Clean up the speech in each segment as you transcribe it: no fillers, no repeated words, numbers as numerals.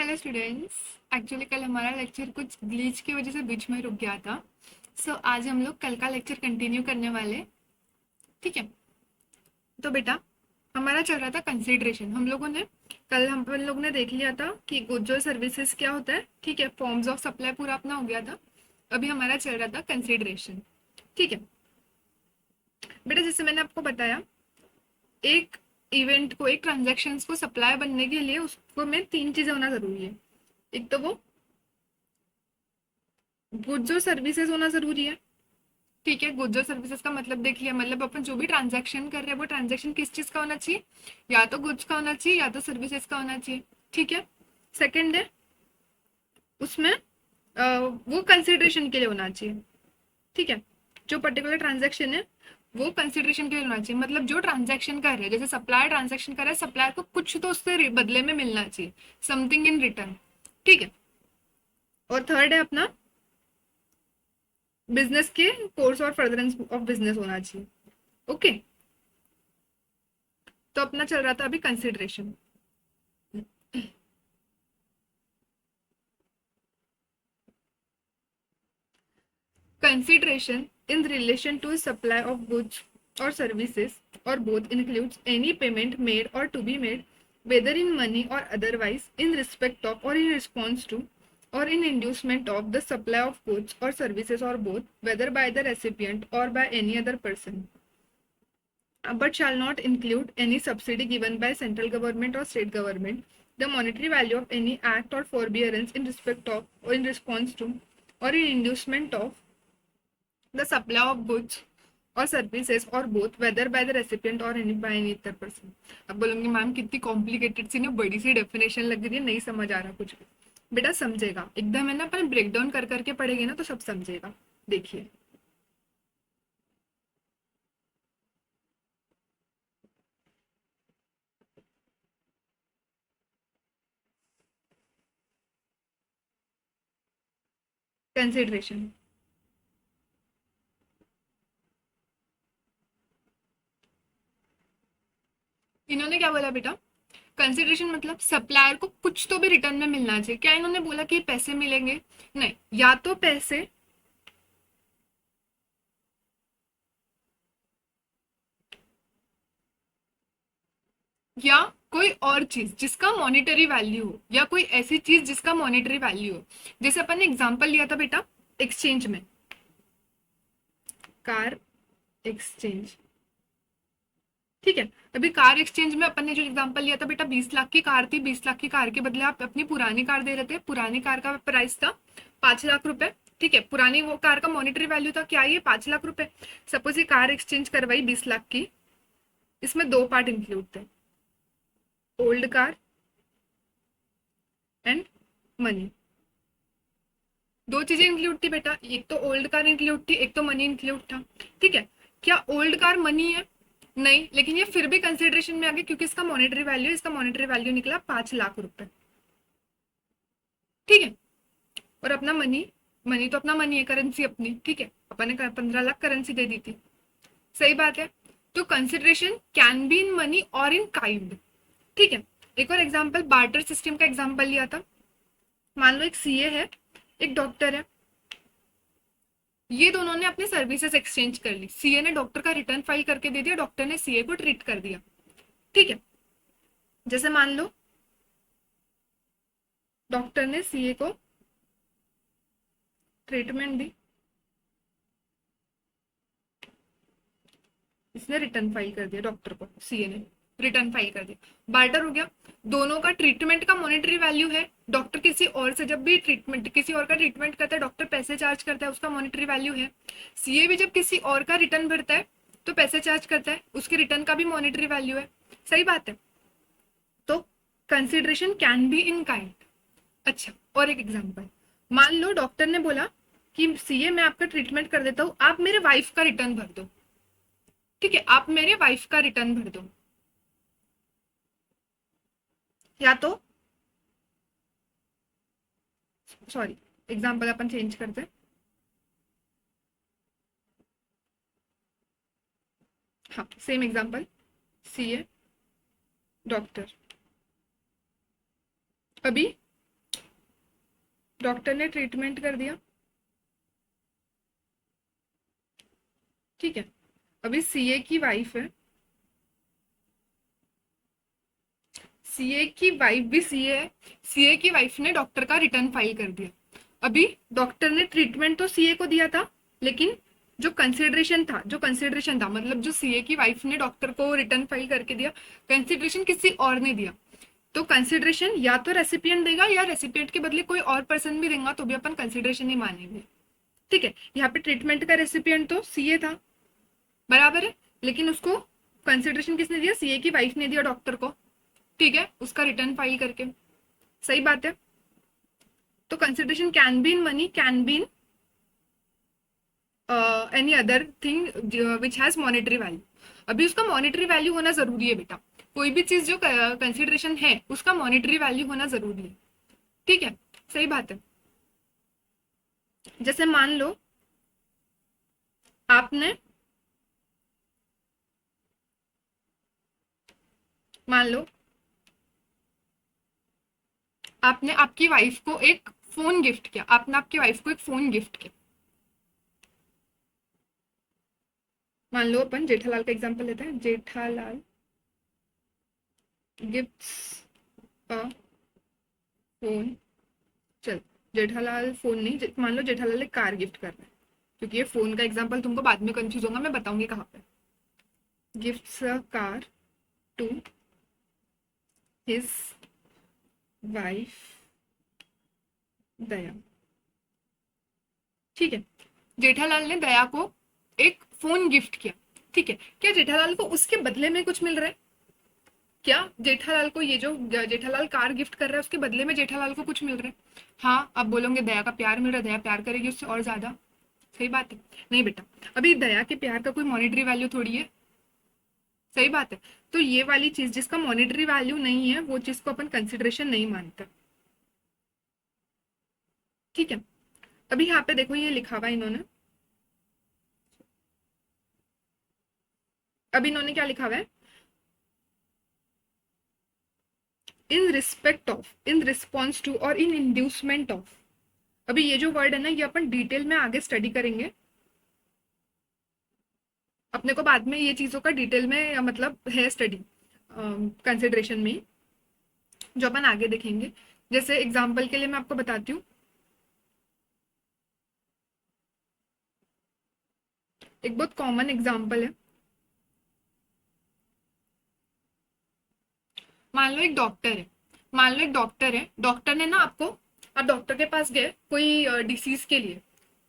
Hello students. Actually कल हमारा lecture कुछ ग्लिच की वजह से बीच में रुक गया था। आज हम लोग कल का लेक्चर कंटिन्यू करने वाले। ठीक है, तो बेटा हमारा चल रहा था कंसीडरेशन। हम लोग ने देख लिया था कि गुड्स और सर्विसेज क्या होता है। ठीक है, फॉर्म्स ऑफ सप्लाई पूरा अपना हो गया था। अभी हमारा चल रहा था कंसीडरेशन। ठीक है बेटा, जैसे मैंने आपको बताया, एक इवेंट को, एक ट्रांजेक्शन को सप्लाई बनने के लिए उसको में तीन चीजें होना जरूरी है। एक तो वो गुड्स और सर्विसेज होना जरूरी है। ठीक है, गुड्स और सर्विसेज का मतलब देख लिया, मतलब अपन जो भी ट्रांजैक्शन कर रहे हैं वो ट्रांजैक्शन किस चीज का होना चाहिए, या तो गुड्स का होना चाहिए या तो सर्विसेज का होना चाहिए। ठीक है, सेकंड है उसमें वो कंसिडरेशन के लिए होना चाहिए। ठीक है, जो पर्टिकुलर ट्रांजैक्शन है वो कंसिडरेशन के लिए होना चाहिए, मतलब जो ट्रांजैक्शन कर रहे हैं, जैसे सप्लायर ट्रांजैक्शन कर रहा है, सप्लायर को कुछ तो उससे बदले में मिलना चाहिए, समथिंग इन रिटर्न। ठीक है, और थर्ड है अपना बिजनेस के कोर्स और फर्दरेंस ऑफ बिजनेस होना चाहिए। ओके, तो अपना चल रहा था अभी consideration. Consideration in relation to supply of goods or services or both includes any payment made or to be made, whether in money or otherwise, in respect of or in response to or in inducement of the supply of goods or services or both, whether by the recipient or by any other person, but shall not include any subsidy given by central government or state government, the monetary value of any act or forbearance in respect of or in response to or in inducement of the supply of goods or services or both, whether by the recipient or any by any other person। अब बोलूंगी ma'am कितनी complicated सी ना, बड़ी सी definition लग रही है, नहीं समझ आ रहा कुछ भी। बेटा समझेगा एकदम, है ना, अपन ब्रेक डाउन कर करके पढ़ेंगे ना तो सब समझेगा। देखिए, कंसिडरेशन। इन्होंने क्या बोला बेटा, कंसिडरेशन मतलब सप्लायर को कुछ तो भी रिटर्न में मिलना चाहिए। क्या इन्होंने बोला कि पैसे मिलेंगे? नहीं, या तो पैसे या कोई और चीज जिसका मॉनेटरी वैल्यू हो, या कोई ऐसी चीज जिसका मॉनेटरी वैल्यू हो। जैसे अपन ने एग्जांपल लिया था बेटा एक्सचेंज में, कार एक्सचेंज। ठीक है, अभी कार एक्सचेंज में अपन ने जो एग्जांपल लिया था बेटा, 20 लाख की कार थी, 20 लाख की कार के बदले आप अपनी पुरानी कार दे रहे थे। पुरानी कार का प्राइस था 5 लाख रुपए। ठीक है, पुरानी वो कार का मॉनेटरी वैल्यू था क्या, ये 5 लाख रुपए। सपोज ये कार एक्सचेंज करवाई 20 लाख की, इसमें दो पार्ट इंक्लूड थे, ओल्ड कार एंड मनी। दो चीजें इंक्लूड थी बेटा, एक तो ओल्ड कार इंक्लूड थी, एक तो मनी इंक्लूड था। ठीक है, क्या ओल्ड कार मनी है? नहीं, लेकिन ये फिर भी कंसिडरेशन में आ गया क्योंकि इसका मॉनेटरी वैल्यू निकला 5 लाख रुपए। ठीक है, और अपना मनी, मनी तो अपना मनी है, करेंसी अपनी। ठीक है, अपन ने 15 लाख करेंसी दे दी थी, सही बात है। तो consideration can be in money और इन काइंड। ठीक है, एक और एग्जाम्पल, बार्टर सिस्टम का एग्जाम्पल लिया था। मान लो एक सीए है, एक डॉक्टर है, ये दोनों ने अपनी सर्विसेज एक्सचेंज कर ली। सीए ने डॉक्टर का रिटर्न फाइल करके दे दिया, डॉक्टर ने सीए को ट्रीट कर दिया। ठीक है, जैसे मान लो डॉक्टर ने सीए को ट्रीटमेंट दी, इसने रिटर्न फाइल कर दिया, डॉक्टर को सीए ने रिटर्न फाइल कर दिया, बार्टर हो गया। दोनों का ट्रीटमेंट का मॉनेटरी वैल्यू है। डॉक्टर किसी और से जब भी ट्रीटमेंट, किसी और का ट्रीटमेंट करता है, डॉक्टर पैसे चार्ज करता है, उसका मॉनेटरी वैल्यू है। सीए भी जब किसी और का रिटर्न भरता है तो पैसे चार्ज करता है, उसके रिटर्न का भी मॉनेटरी वैल्यू है। सही बात है, तो consideration can be in kind. अच्छा, और एक एग्जांपल, मान लो डॉक्टर ने बोला कि सीए मैं आपका ट्रीटमेंट कर देता हूं, आप मेरे वाइफ का रिटर्न भर दो। ठीक है, आप मेरे वाइफ का रिटर्न भर दो, या तो, सॉरी, एग्जाम्पल अपन चेंज करते हैं। हाँ, सेम एग्जाम्पल, सीए डॉक्टर। अभी डॉक्टर ने ट्रीटमेंट कर दिया, ठीक है। अभी सीए की वाइफ है, सीए की वाइफ भी सीए है, सीए की वाइफ ने डॉक्टर का रिटर्न फाइल कर दिया। अभी डॉक्टर ने ट्रीटमेंट तो सीए को दिया था, लेकिन जो कंसिडरेशन था मतलब जो सीए की वाइफ ने डॉक्टर को रिटर्न फाइल करके दिया, कंसिडरेशन किसी और ने दिया। तो कंसिडरेशन या तो रेसिपिएंट देगा या रेसिपिएंट के बदले कोई और पर्सन भी देगा, तो भी अपन कंसिडरेशन ही मानेंगे, ठीक है। यहाँ पे ट्रीटमेंट का रेसिपिएंट तो सीए था, बराबर है, लेकिन उसको कंसिडरेशन किसने दिया, सीए की वाइफ ने दिया डॉक्टर को, ठीक है, उसका रिटर्न फाइल करके, सही बात है। तो consideration can be in money, can be in any other thing which has monetary value. अभी उसका मॉनेटरी वैल्यू होना जरूरी है बेटा, कोई भी चीज जो कंसिडरेशन है उसका मॉनेटरी वैल्यू होना जरूरी है, ठीक है, सही बात है। जैसे मान लो आपने, मान लो आपने आपकी वाइफ को एक फोन गिफ्ट किया, आपने आपकी वाइफ को एक फोन गिफ्ट किया। मान लो अपन जेठालाल का एग्जांपल लेते हैं, जेठालाल गिफ्ट्स अ फोन, चल जेठालाल फोन नहीं, मान लो जेठालाल एक कार गिफ्ट कर रहा है, क्योंकि ये फोन का एग्जांपल तुमको बाद में कंफ्यूज होगा, मैं बताऊंगी कहाँ पे। Gifts a car to his wife Daya, ठीक है। जेठालाल ने दया को एक फोन गिफ्ट किया, ठीक है। क्या जेठालाल को उसके बदले में कुछ मिल रहा है? क्या जेठालाल को ये जो जेठालाल कार गिफ्ट कर रहा है उसके बदले में जेठालाल को कुछ मिल रहा है? हाँ, आप बोलोगे दया का प्यार मिल रहा है, दया प्यार करेगी उससे और ज्यादा, सही बात है। नहीं बेटा, अभी दया के प्यार का कोई मॉनेटरी वैल्यू थोड़ी है, सही बात है। तो ये वाली चीज जिसका मॉनेटरी वैल्यू नहीं है वो चीज को अपन कंसिडरेशन नहीं मानते, ठीक है। अभी यहाँ पे देखो ये लिखा हुआ इन्होंने, अभी इन्होंने क्या लिखा हुआ है, in respect of, in response to और इन इंड्यूसमेंट ऑफ। अभी ये जो वर्ड है ना ये अपन डिटेल में आगे स्टडी करेंगे, अपने को बाद में ये चीजों का डिटेल में मतलब है स्टडी कंसिडरेशन में, जो अपन आगे देखेंगे। जैसे एग्जाम्पल के लिए मैं आपको बताती हूँ, एक बहुत कॉमन एग्जाम्पल है। मान लो एक डॉक्टर है, मान लो एक डॉक्टर है, डॉक्टर ने ना आपको, आप डॉक्टर के पास गए कोई डिसीज के लिए,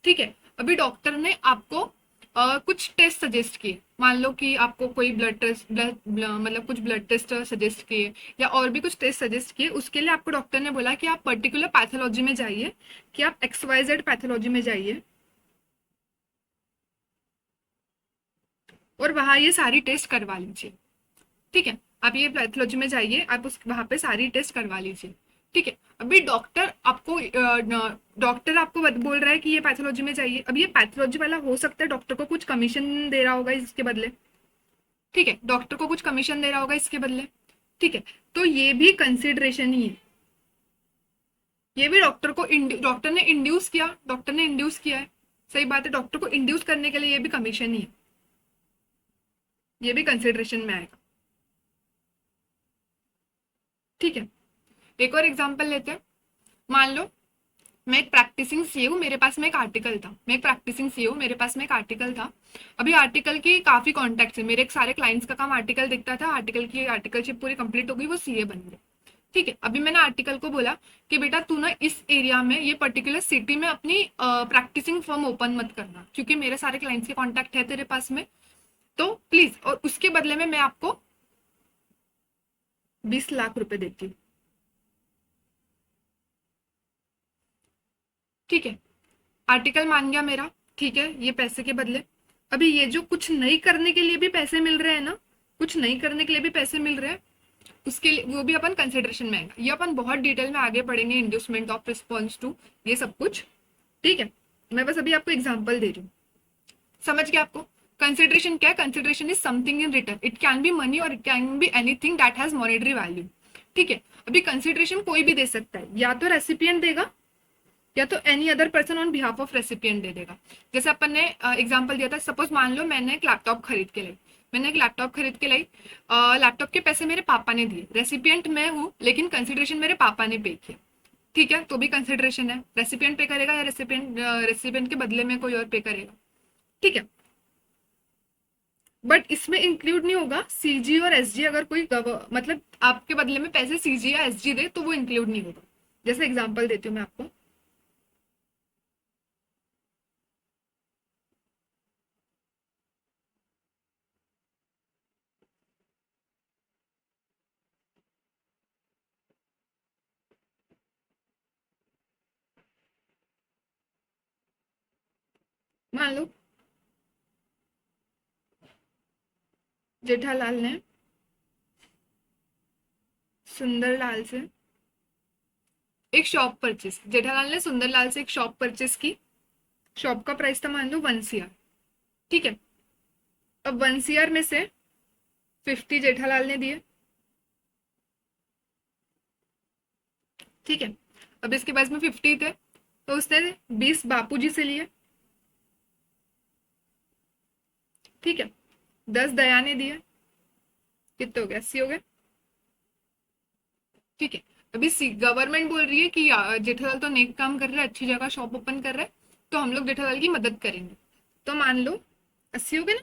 ठीक है। अभी डॉक्टर ने आपको कुछ टेस्ट सजेस्ट किए, मान लो कि आपको कोई ब्लड टेस्ट, मतलब कुछ ब्लड टेस्ट सजेस्ट किए या और भी कुछ टेस्ट सजेस्ट किए, उसके लिए आपको डॉक्टर ने बोला कि आप पर्टिकुलर पैथोलॉजी में जाइए, कि आप XYZ पैथोलॉजी में जाइए और वहां ये सारी टेस्ट करवा लीजिए, ठीक है। आप ये पैथोलॉजी में जाइए, आप उस वहां पे सारी टेस्ट करवा लीजिए, ठीक है। अभी डॉक्टर आपको बोल रहा है कि ये पैथोलॉजी में जाइए, अब ये पैथोलॉजी वाला हो सकता है डॉक्टर को कुछ कमीशन दे रहा होगा इसके बदले, ठीक है, डॉक्टर को कुछ कमीशन दे रहा होगा इसके बदले, ठीक है। तो ये भी कंसिडरेशन ही है, ये भी डॉक्टर ने इंड्यूस किया, डॉक्टर ने इंड्यूस किया है, सही बात है, डॉक्टर को इंड्यूस करने के लिए ये भी कमीशन ही है, ये भी कंसिडरेशन में आएगा, ठीक है। एक और एग्जांपल लेते हैं, मान लो मैं एक प्रैक्टिसिंग सीए हूँ, मेरे पास में एक आर्टिकल था, मैं एक प्रैक्टिसिंग सीए हूँ, मेरे पास में एक आर्टिकल था। अभी आर्टिकल की काफी कॉन्टेक्ट है, मेरे एक सारे क्लाइंट्स का काम आर्टिकल दिखता था, आर्टिकलशिप पूरी कंप्लीट हो गई, वो सीए बन गए, ठीक है। अभी मैंने आर्टिकल को बोला कि बेटा तू ना इस एरिया में, ये पर्टिकुलर सिटी में अपनी प्रैक्टिसिंग फर्म ओपन मत करना, क्योंकि मेरे सारे क्लाइंट्स के कॉन्टेक्ट है तेरे पास में, तो प्लीज, और उसके बदले में मैं आपको 20 लाख रुपए देती हूँ, ठीक है। आर्टिकल मान गया मेरा, ठीक है, ये पैसे के बदले। अभी ये जो कुछ नहीं करने के लिए भी पैसे मिल रहे हैं ना, कुछ नहीं करने के लिए भी पैसे मिल रहे हैं, उसके लिए वो भी अपन कंसिडरेशन में आएगा, ये अपन बहुत डिटेल में आगे पढ़ेंगे, इंड्यूसमेंट ऑफ रिस्पॉन्स टू, ये सब कुछ, ठीक है। मैं बस अभी आपको एग्जाम्पल दे रही हूँ, समझ गया आपको। कंसिडरेशन क्या है, consideration is something in return, it can be money और it can be anything that has monetary value, ठीक है। अभी कंसिडरेशन कोई भी दे सकता है, या तो रेसिपिएंट देगा या तो any other person on behalf of recipient दे देगा। जैसे अपन ने एग्जांपल दिया था, सपोज मान लो मैंने एक लैपटॉप खरीद के लाई, लैपटॉप के पैसे मेरे पापा ने दिए, रेसिपिएंट मैं हूँ लेकिन कंसिडरेशन मेरे पापा ने पे किया, ठीक है, तो भी कंसिडरेशन है। रेसिपिएंट पे करेगा या रेसिपिएंट के बदले में कोई और पे करेगा, ठीक है। बट इसमें इंक्लूड नहीं होगा सीजी और एसजी। अगर कोई मतलब आपके बदले में पैसे सीजी या एसजी दे तो वो इंक्लूड नहीं होगा। जैसे एग्जांपल देती हूँ मैं आपको, मान लो जेठालाल ने सुंदरलाल से एक शॉप परचेस, जेठालाल ने सुंदरलाल से एक शॉप परचेस की। शॉप का प्राइस था मान लो 1 CR, ठीक है। अब 1 CR में से 50 जेठालाल ने दिए, ठीक है। अब इसके पास में 50 थे तो उसने 20 बापूजी से लिए, ठीक है। 10 दया ने दिए, कितने हो गए, 80 हो गए, ठीक है। अभी गवर्नमेंट बोल रही है कि जेठालाल तो नेक काम कर रहा है, अच्छी जगह शॉप ओपन कर रहा है, तो हम लोग जेठालाल की मदद करेंगे। तो मान लो 80 हो गए ना,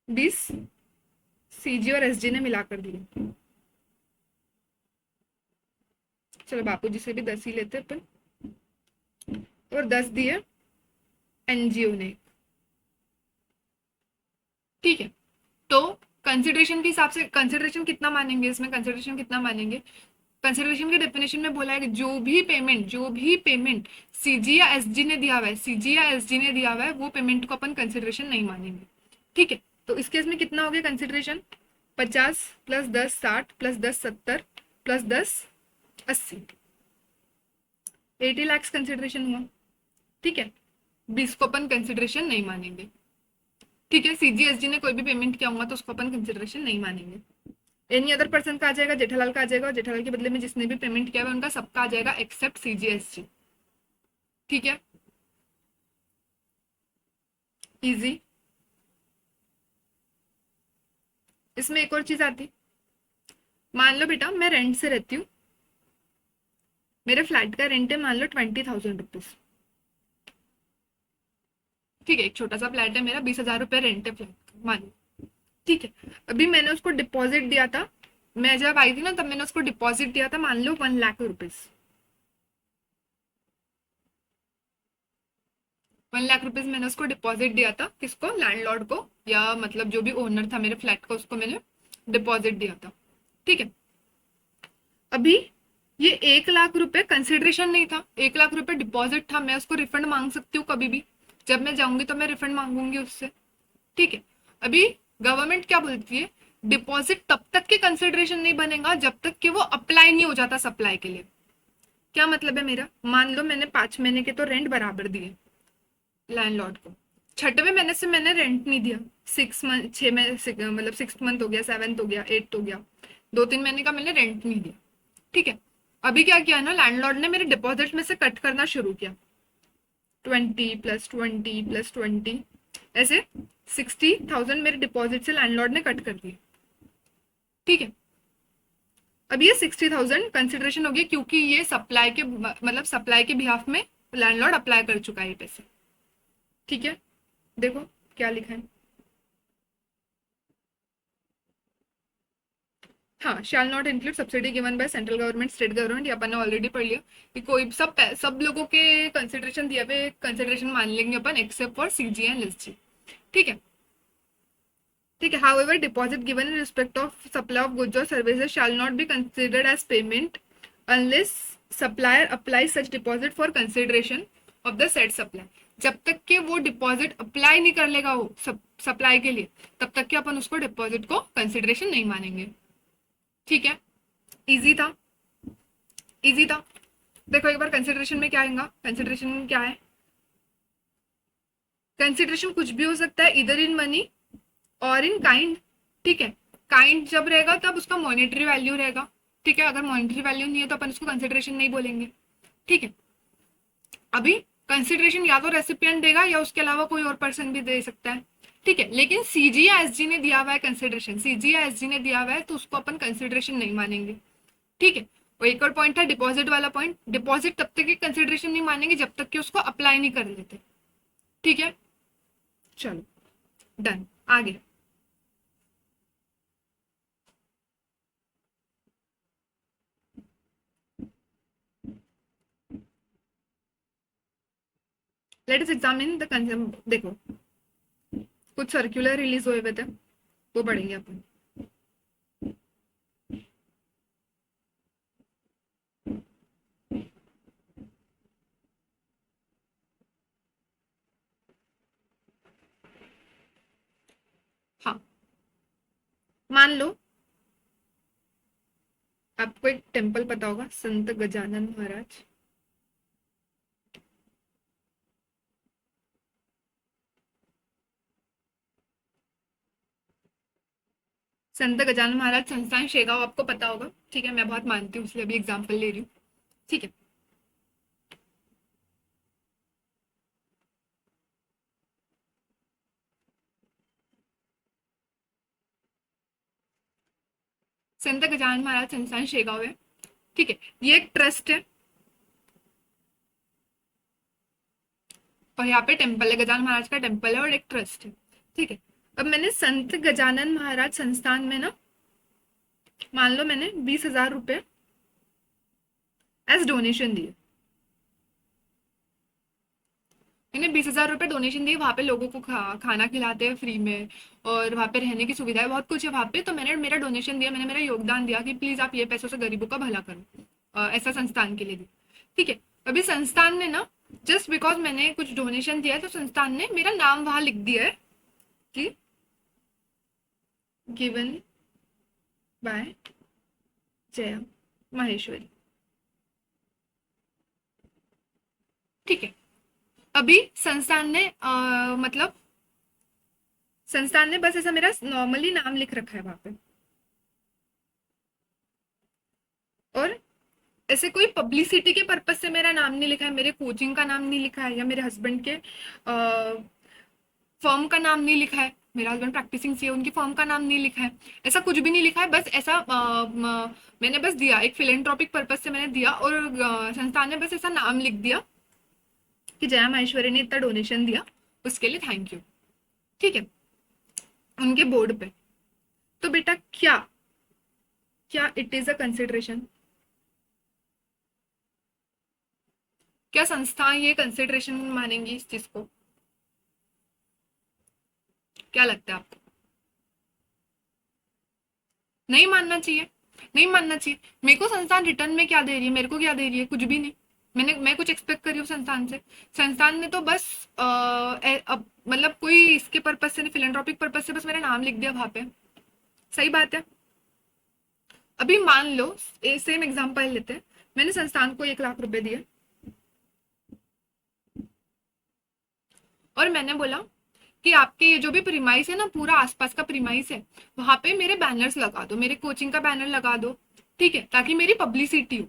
20 सीजी और एसजी ने मिलाकर दिए। चलो बापूजी से भी 10 ही लेते अपन, और 10 दिए एनजीओ ने, ठीक है। तो कंसिडरेशन के हिसाब से कंसिडरेशन कितना मानेंगे, इसमें कंसिडरेशन कितना मानेंगे, कंसिडरेशन के डेफिनेशन में बोला है कि जो भी पेमेंट सीजी या एसजी ने दिया हुआ है, सीजी या एसजी ने दिया हुआ है, वो पेमेंट को अपन कंसिडरेशन नहीं मानेंगे, ठीक है। तो इस केस में कितना हो गया consideration, 50 plus 10 60 plus 10 70 plus 10 80, 80 lakh consideration हुआ, ठीक है। 20 को अपन कंसिडरेशन नहीं मानेंगे, ठीक है। सीजीएसजी ने कोई भी पेमेंट किया होगा तो उसको अपन कंसिडरेशन नहीं मानेंगे। एनी अदर पर्सन का आ जाएगा, जेठालाल का आ जाएगा, और जेठालाल के बदले में जिसने भी पेमेंट किया है उनका सबका आ जाएगा एक्सेप्ट सीजीएसजी, ठीक है। इजी। इसमें एक और चीज आती, मान लो बेटा मैं रेंट से रहती हूँ, मेरे फ्लैट का रेंट है मान लो 20,000 रुपीज, ठीक है। एक छोटा सा फ्लैट है मेरा, 20,000 रुपये रेंट है फ्लैट का मान लो, ठीक है। अभी मैंने उसको डिपॉजिट दिया था, मैं जब आई थी ना तब मैंने उसको डिपॉजिट दिया था मान लो 1 लाख रुपीज, 1 लाख रुपीज मैंने उसको डिपॉजिट दिया था, किसको, लैंडलॉर्ड को, या मतलब जो भी ओनर था मेरे फ्लैट का उसको मैंने डिपॉजिट दिया था, ठीक है। अभी ये 1 लाख रुपए कंसिडरेशन नहीं था, 1 लाख रुपए डिपॉजिट था, मैं उसको रिफंड मांग सकती हूँ कभी भी, जब मैं जाऊंगी तो मैं रिफंड मांगूंगी उससे, ठीक है। अभी गवर्नमेंट क्या बोलती है, डिपॉजिट तब तक के कंसिडरेशन नहीं बनेगा जब तक कि वो अप्लाई नहीं हो जाता सप्लाई के लिए। क्या मतलब है मेरा, मान लो मैंने 5 महीने के तो रेंट बराबर दिए लैंडलॉर्ड को, छठवें महीने से मैंने रेंट नहीं दिया, 6 मंथ 6 महीने मतलब 6th मंथ हो गया, 7th हो गया, 8th हो गया, 2-3 महीने का मैंने रेंट नहीं दिया, ठीक है। अभी क्या किया ना, लैंडलॉर्ड ने मेरे डिपॉजिट में से कट करना शुरू किया, 20 + 20 + 20 ऐसे 60,000 मेरे डिपॉजिट से लैंडलॉर्ड ने कट कर दिए, ठीक है। अब ये 60,000 कंसिडरेशन हो गया क्योंकि ये सप्लाई के मतलब सप्लाई के बिहाफ में लैंडलॉर्ड अप्लाई कर चुका है ये पैसे, ठीक है। देखो क्या लिखा है, हाँ, shall not include subsidy given by central government state government, ये अपन ने ऑलरेडी पढ़ लिया कि कोई सब लोगों के कंसिडरेशन दिया पे कंसिडरेशन मान लेंगे अपन except for CG and SG, ठीक है, ठीक है। However deposit given in respect of supply of goods और services shall not be considered as payment unless supplier apply such deposit for consideration of the set supply. जब तक के वो deposit apply नहीं कर लेगा वो सप्लाई के लिए, तब तक के अपन उसको डिपॉजिट को कंसिडरेशन नहीं मानेंगे, ठीक है। इजी था, इजी था। देखो एक बार कंसिडरेशन में क्या आएगा, कंसिडरेशन में क्या है, कंसिडरेशन कुछ भी हो सकता है, इधर इन मनी और इन काइंड, ठीक है। काइंड जब रहेगा तब उसका मॉनेटरी वैल्यू रहेगा, ठीक है। अगर मॉनेटरी वैल्यू नहीं है तो अपन उसको कंसिडरेशन नहीं बोलेंगे, ठीक है। अभी कंसिडरेशन या तो रेसिपिएंट देगा या उसके अलावा कोई और पर्सन भी दे सकता है, ठीक है। लेकिन सीजी या एसजी ने दिया हुआ है कंसिडरेशन, सीजी या एसजी ने दिया हुआ है, तो उसको अपन कंसिडरेशन नहीं मानेंगे, ठीक है। और एक और पॉइंट था डिपॉजिट वाला पॉइंट, डिपॉजिट तब तक कंसिडरेशन नहीं मानेंगे जब तक कि उसको अप्लाई नहीं कर लेते, ठीक है। चलो डन, आगे। लेट अस एग्जामिन द देखो कुछ सर्कुलर रिलीज हुए थे, वो पढ़ेंगे अपन। हाँ, मान लो आपको एक टेम्पल पता होगा, संत गजानन महाराज, संत गजानन महाराज संस्थान शेगांव आपको पता होगा, ठीक है। मैं बहुत मानती हूँ इसलिए अभी एग्जाम्पल ले रही हूँ, ठीक है। संत गजानन महाराज संस्थान शेगांव है, ठीक है। ये एक ट्रस्ट है और यहाँ पे टेम्पल है, गजानन महाराज का टेम्पल है और एक ट्रस्ट है, ठीक है। अब मैंने संत गजानन महाराज संस्थान में ना, मान लो मैंने 20,000 रुपए एज डोनेशन दिए, मैंने 20,000 रुपए डोनेशन दिए, वहां पे लोगों को खाना खिलाते हैं फ्री में और वहां पे रहने की सुविधा है, बहुत कुछ है वहां पे। तो मैंने मेरा डोनेशन दिया, मैंने मेरा योगदान दिया कि प्लीज आप ये पैसों से गरीबों का भला करो, ऐसा संस्थान के लिए भी, ठीक है। अभी संस्थान ने ना, जस्ट बिकॉज मैंने कुछ डोनेशन दिया है, तो संस्थान ने मेरा नाम वहां लिख दिया है कि गिवन बाय जया माहेश्वरी, ठीक है। अभी संस्थान ने मतलब संस्थान ने बस ऐसा मेरा नॉर्मली नाम लिख रखा है वहां पे, और ऐसे कोई पब्लिसिटी के पर्पज से मेरा नाम नहीं लिखा है, मेरे कोचिंग का नाम नहीं लिखा है, या मेरे हस्बैंड के फर्म का नाम नहीं लिखा है, मेरा हस्बैंड प्रैक्टिसिंग सी है, उनकी फर्म का नाम नहीं लिखा है, ऐसा कुछ भी नहीं लिखा है। बस ऐसा मैंने बस दिया, एक फिलेंट्रोपिक पर्पज से मैंने दिया, और संस्थान ने बस ऐसा नाम लिख दिया कि जया माहेश्वरी ने इतना डोनेशन दिया, उसके लिए थैंक यू, ठीक है, उनके बोर्ड पे। तो बेटा क्या क्या इट इज अ कंसिडरेशन? क्या संस्थाएं ये कंसिडरेशन मानेंगी इस चीज को? क्या लगता है आपको? नहीं मानना चाहिए, नहीं मानना चाहिए। मेरे को संस्थान रिटर्न में क्या दे रही है, मेरे को क्या दे रही है? कुछ भी नहीं। मैं कुछ एक्सपेक्ट कर रही हूँ संस्थान से? संस्थान ने तो बस अब मतलब कोई इसके पर्पज से नहीं, फिलेंट्रोपिक पर्पज से बस मेरा नाम लिख दिया वहां पे, सही बात है। अभी मान लो सेम एग्जांपल लेते हैं, मैंने संस्थान को 1 लाख रुपए दिए और मैंने बोला कि आपके ये जो भी प्रीमाइस है ना, पूरा आसपास का प्रीमाइस है, वहां पे मेरे बैनर्स लगा दो, मेरे कोचिंग का बैनर लगा दो, ठीक है, ताकि मेरी पब्लिसिटी हो।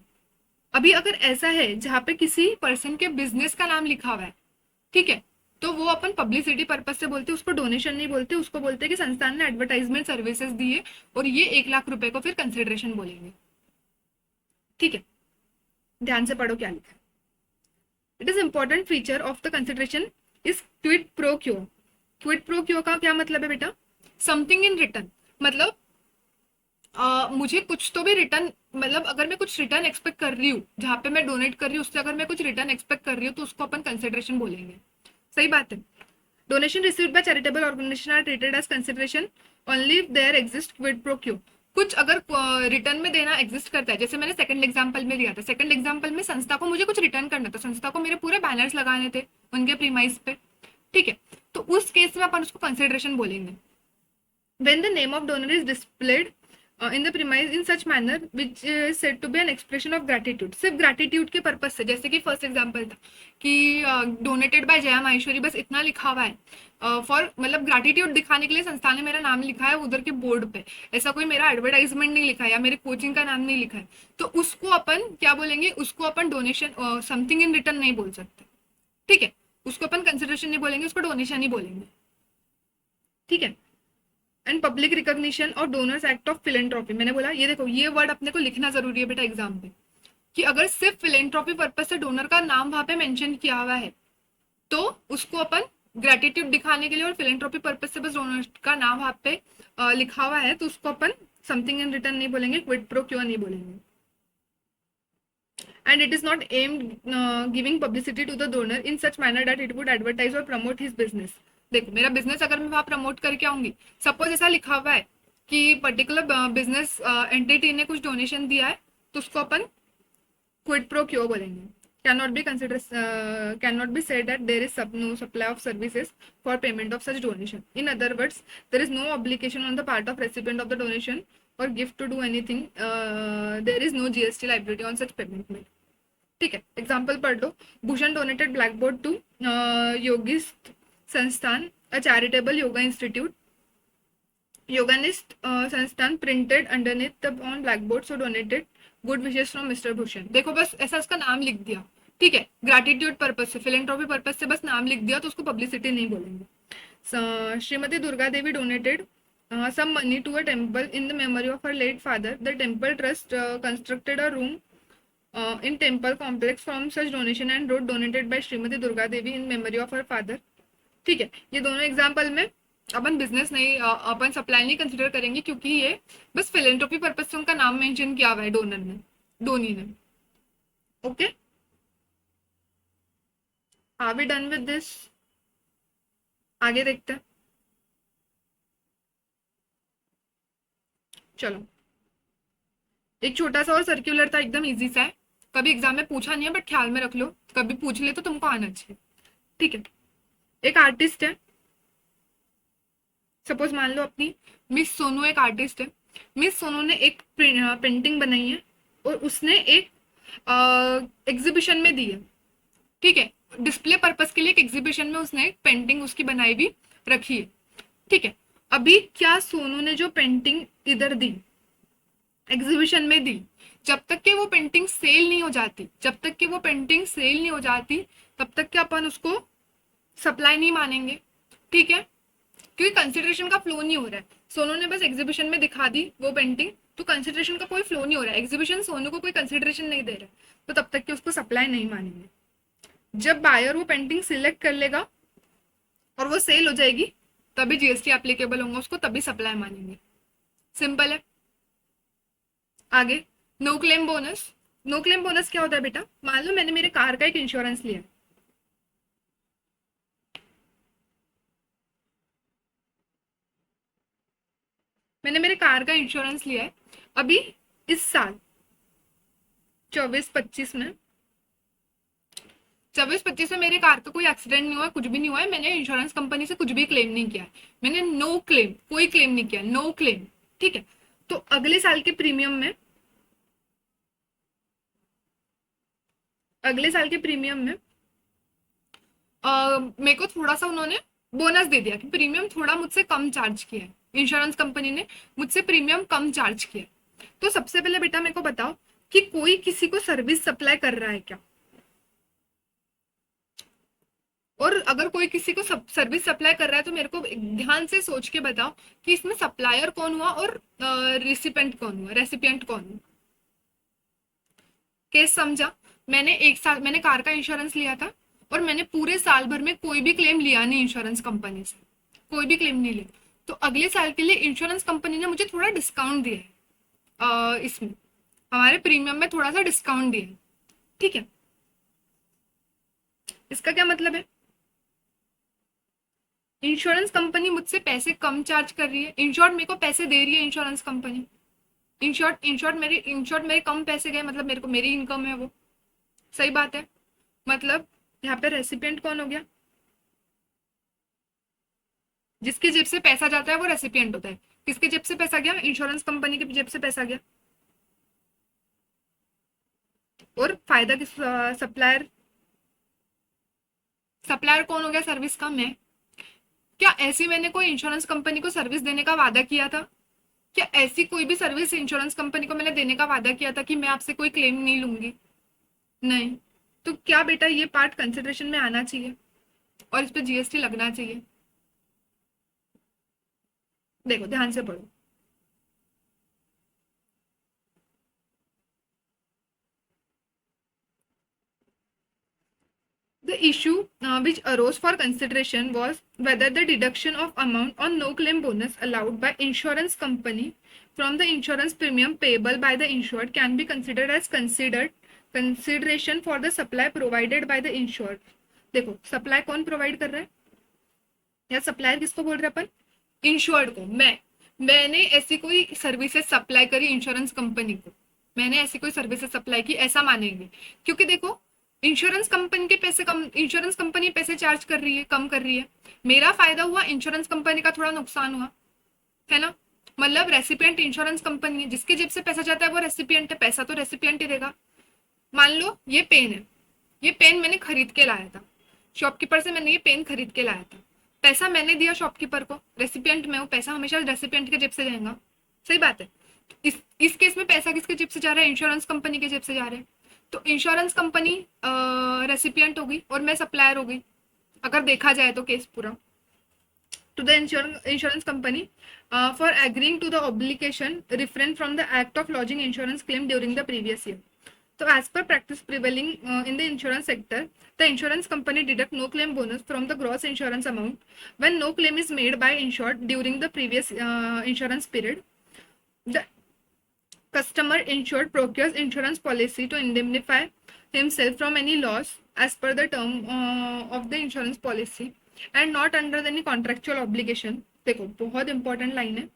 अभी अगर ऐसा है जहाँ पे किसी पर्सन के बिजनेस का नाम लिखा हुआ है, ठीक है, तो वो अपन पब्लिसिटी पर्पज से बोलते, उसको डोनेशन नहीं बोलते, उसको बोलते कि संस्थान ने एडवर्टाइजमेंट सर्विसेज दी है, और ये 1 लाख रुपए को फिर कंसिडरेशन बोलेंगे, ठीक है। ध्यान से पढ़ो क्या लिखा है। It is important feature of the consideration is Kwid pro क्यो। क्विड प्रो क्यो का क्या मतलब है बेटा? समथिंग इन रिटर्न, मतलब मुझे कुछ तो भी रिटर्न, मतलब अगर मैं कुछ रिटर्न एक्सपेक्ट कर रही हूँ, जहाँ पे मैं डोनेट कर रही हूँ उससे अगर मैं कुछ रिटर्न एक्सपेक्ट कर रही हूँ, तो उसको अपन कंसिडरेशन बोलेंगे, सही बात है। Donation received by charitable organisation are treated as consideration only if there exist quid pro quo. कुछ अगर रिटर्न में देना एग्जिस्ट करता है, जैसे मैंने सेकंड एग्जांपल में दिया था, सेकंड एग्जांपल में संस्था को मुझे कुछ रिटर्न करना था, संस्था को मेरे पूरे बैनर्स लगाने थे उनके प्रीमाइस पे, ठीक है, तो उस केस में अपन उसको कंसिडरेशन बोलेंगे। When the name of donor is displayed in the premise in such manner which is said to be an expression of gratitude, सिर्फ ग्रेटिट्यूड के पर्पज से, जैसे कि फर्स्ट एग्जांपल था कि डोनेटेड बाय जया माहेश्वरी, बस इतना लिखा हुआ है फॉर, मतलब ग्रेटिट्यूड दिखाने के लिए संस्था ने मेरा नाम लिखा है उधर के बोर्ड पे, ऐसा कोई मेरा एडवर्टाइजमेंट नहीं लिखा है या मेरे कोचिंग का नाम नहीं लिखा है, तो उसको अपन क्या बोलेंगे? उसको अपन डोनेशन समथिंग इन रिटर्न नहीं बोल सकते, ठीक है, उसको अपन कंसिडरेशन नहीं बोलेंगे, उसको डोनेशन ही बोलेंगे। ठीक है। एंड पब्लिक रिकॉग्निशन और डोनर्स एक्ट ऑफ फिलेंट्रॉपी, मैंने बोला ये देखो ये वर्ड अपने को लिखना जरूरी है बेटा एग्जाम पे, कि अगर सिर्फ फिलेंट्रॉपी पर्पज से डोनर का नाम वहां पे मेंशन किया हुआ है तो उसको अपन ग्रेटिट्यूड दिखाने के लिए, और फिलेंट्रॉपी पर्पज से बस डोनर का नाम वहां पे लिखा हुआ है तो उसको अपन समथिंग इन रिटर्न नहीं बोलेंगे, क्विड प्रो क्यों नहीं बोलेंगे। And it is not aimed giving publicity to the donor in such manner that it would advertise or promote his business। देखो मेरा बिजनेस अगर मैं वहां प्रमोट करके आऊंगी, सपोज ऐसा लिखा हुआ है कि पर्टिकुलर बिजनेस एंटिटी ने कुछ डोनेशन दिया है तो उसको अपन क्विड प्रो क्यो बोलेंगे। cannot be considered cannot be said that there is no supply of services for payment of such donation. In other words, there is no obligation on the part of recipient of the donation or gift to do anything. There is no GST liability on such payment made। ठीक है, example पढ़ लो। Bhushan donated blackboard to योगिस्ट संस्थान, a charitable yoga institute. योगानिस्ट संस्थान printed underneath the on blackboard, so donated good विशेष from mister Bhushan. देखो बस ऐसा उसका नाम लिख दिया, ठीक है, ग्रेटिट्यूड पर्पज से, फिलेंट्रॉपी पर्पज से बस नाम लिख दिया तो उसको पब्लिसिटी नहीं बोलेंगे। Shrimati Durga Devi donated some money to a temple in the memory of her late father. The temple trust constructed a room in temple complex from such donation and wrote donated by Shrimati Durga Devi in memory of her father। ठीक है, ये दोनों example में अपन business नहीं, अपन supply नहीं consider करेंगे क्योंकि ये बस फिलेंट्रोपी पर्पज से उनका नाम मेंशन किया हुआ है डोनर ने, डोनी ने। Okay, are we done with this? आगे देखते हैं, चलो। एक छोटा सा और सर्क्यूलर था, एकदम इजी सा है, कभी एग्जाम में पूछा नहीं है बट ख्याल में रख लो, कभी पूछ ले तो तुमको आना चाहिए। ठीक है, एक आर्टिस्ट है, सपोज मान लो अपनी मिस सोनू एक आर्टिस्ट है। मिस सोनू ने एक पेंटिंग बनाई है और उसने एक एग्जीबिशन में दी है। ठीक है, डिस्प्ले पर्पस के लिए एक एग्जीबिशन में उसने एक पेंटिंग उसकी बनाई भी रखी है। ठीक है, अभी क्या सोनू ने जो पेंटिंग इधर दी, एग्जीबिशन में दी, जब तक कि वो पेंटिंग सेल नहीं हो जाती, जब तक कि वो पेंटिंग सेल नहीं हो जाती तब तक कि अपन उसको सप्लाई नहीं मानेंगे। ठीक है, क्योंकि कंसिडरेशन का फ्लो नहीं हो रहा है। सोनू ने बस एग्जीबिशन में दिखा दी वो पेंटिंग, तो कंसिडरेशन का कोई फ्लो नहीं हो रहा है, एग्जीबिशन सोनू को कोई कंसिडरेशन नहीं दे रहा है, तो तब तक कि उसको सप्लाई नहीं मानेंगे। जब बायर वो पेंटिंग सिलेक्ट कर लेगा और वो सेल हो जाएगी तभी जीएसटी एप्लीकेबल होगा उसको, तभी सप्लाई मानेंगे। सिंपल है। आगे no claim bonus. No claim bonus क्या होता है बेटा? मान लो मैंने मेरे कार का एक इंश्योरेंस लिया, मैंने मेरे कार का इंश्योरेंस लिया है अभी इस साल 24-25 में, 24-25 में मेरे कार का कोई एक्सीडेंट नहीं हुआ, कुछ भी नहीं हुआ है, मैंने इंश्योरेंस कंपनी से कुछ भी क्लेम नहीं किया है, मैंने नो क्लेम, कोई क्लेम नहीं किया, नो क्लेम। ठीक है, तो अगले साल के प्रीमियम में, अगले साल के प्रीमियम में मेरे को थोड़ा सा उन्होंने बोनस दे दिया कि प्रीमियम थोड़ा मुझसे कम चार्ज किया है, इंश्योरेंस कंपनी ने मुझसे प्रीमियम कम चार्ज किया। तो सबसे पहले बेटा मेरे को बताओ कि कोई किसी को सर्विस सप्लाई कर रहा है क्या? और अगर कोई किसी को सर्विस सप्लाई कर रहा है तो मेरे को ध्यान से सोच के बताओ कि इसमें सप्लायर कौन हुआ और रेसिपिएंट कौन हुआ, रेसिपिएंट कौन हुआ। केस समझा? मैंने एक साल मैंने कार का इंश्योरेंस लिया था और मैंने पूरे साल भर में कोई भी क्लेम लिया नहीं इंश्योरेंस कंपनी से, कोई भी क्लेम नहीं लिया। तो अगले साल के लिए इंश्योरेंस कंपनी ने मुझे थोड़ा डिस्काउंट दिया है, इसमें हमारे प्रीमियम में थोड़ा सा डिस्काउंट दिया है। ठीक है, इसका क्या मतलब है? इंश्योरेंस कंपनी मुझसे पैसे कम चार्ज कर रही है, इंश्योर्ड मेरे को पैसे दे रही है इंश्योरेंस कंपनी, इंश्योर्ड मेरे कम पैसे गए, मतलब मेरे को मेरी इनकम है वो, सही बात है। मतलब यहाँ पे रेसिपिएंट कौन हो गया? जिसकी जेब से पैसा जाता है वो रेसिपिएंट होता है। किसके जेब से पैसा गया? इंश्योरेंस कंपनी की जेब से पैसा गया। और फायदा किस? सप्लायर। सप्लायर कौन हो गया सर्विस का? मैं। क्या ऐसी मैंने कोई इंश्योरेंस कंपनी को सर्विस देने का वादा किया था? क्या ऐसी कोई भी सर्विस इंश्योरेंस कंपनी को मैंने देने का वादा किया था कि मैं आपसे कोई क्लेम नहीं लूंगी? नहीं। तो क्या बेटा ये पार्ट कंसिडरेशन में आना चाहिए और इस पे जीएसटी लगना चाहिए? देखो ध्यान से पढ़ो। The issue which arose for consideration was whether the deduction of amount on no claim bonus allowed by insurance company from the insurance premium payable by the insured can be considered as considered consideration for the supply provided by the insured. देखो supply कौन provide कर रहा है या supplier किसको बोल रहे हैं अपन? इंश्योर्ड को। मैंने ऐसी कोई सर्विसेज सप्लाई करी इंश्योरेंस कंपनी को, मैंने ऐसी कोई सर्विसेज सप्लाई की ऐसा मानेंगे, क्योंकि देखो इंश्योरेंस कंपनी के पैसे कम, इंश्योरेंस कंपनी पैसे चार्ज कर रही है, कम कर रही है, मेरा फायदा हुआ, इंश्योरेंस कंपनी का थोड़ा नुकसान हुआ, है ना? मतलब रेसिपिएंट इंश्योरेंस कंपनी है, जिसके जेब से पैसा जाता है वो रेसिपिएंट है, पैसा तो रेसिपिएंट ही देगा। मान लो ये पेन है, ये पेन मैंने खरीद के लाया था, शॉपकीपर से मैंने ये पेन खरीद के लाया था, पैसा मैंने दिया शॉपकीपर को, रेसिपिएंट में हूँ, पैसा हमेशा रेसिपिएंट के जेब से जाएगा, सही बात है। इस केस में पैसा किसके जेब से जा रहा है? इंश्योरेंस कंपनी के जेब से जा रहा है। तो इंश्योरेंस कंपनी रेसिपिएंट होगी और मैं सप्लायर होगी, अगर देखा जाए तो केस पूरा। To the insurance company for agreeing to the obligation refrain from the act of lodging insurance claim during the previous year. So as per practice prevailing in the insurance sector, the insurance company deduct no claim bonus from the gross insurance amount when no claim is made by insured during the previous insurance period. The customer insured procures insurance policy to indemnify himself from any loss as per the term of the insurance policy and not under any contractual obligation. देखो बहुत important line है,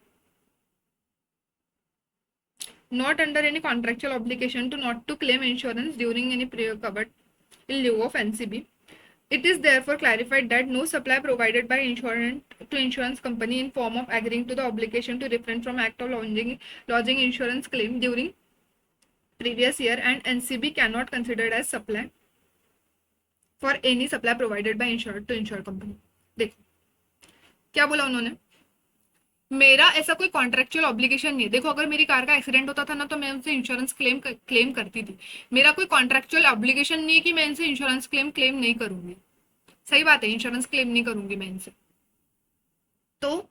not under any contractual obligation to not to claim insurance during any period covered in lieu of NCB. It is therefore clarified that no supply provided by insurance to insurance company in form of agreeing to the obligation to refrain from act of lodging insurance claim during previous year and NCB cannot considered as supply for any supply provided by insured to insured company. देखो क्या बोला उन्होंने, मेरा ऐसा कोई contractual obligation नहीं है। देखो अगर मेरी कार का एक्सीडेंट होता था ना तो मैं उनसे इंश्योरेंस क्लेम करती थी, मेरा कोई कॉन्ट्रेक्चुअल ऑब्लिगेशन नहीं है कि मैं इनसे इंश्योरेंस क्लेम नहीं करूंगी, सही बात है, इंश्योरेंस क्लेम नहीं करूंगी मैं इनसे। तो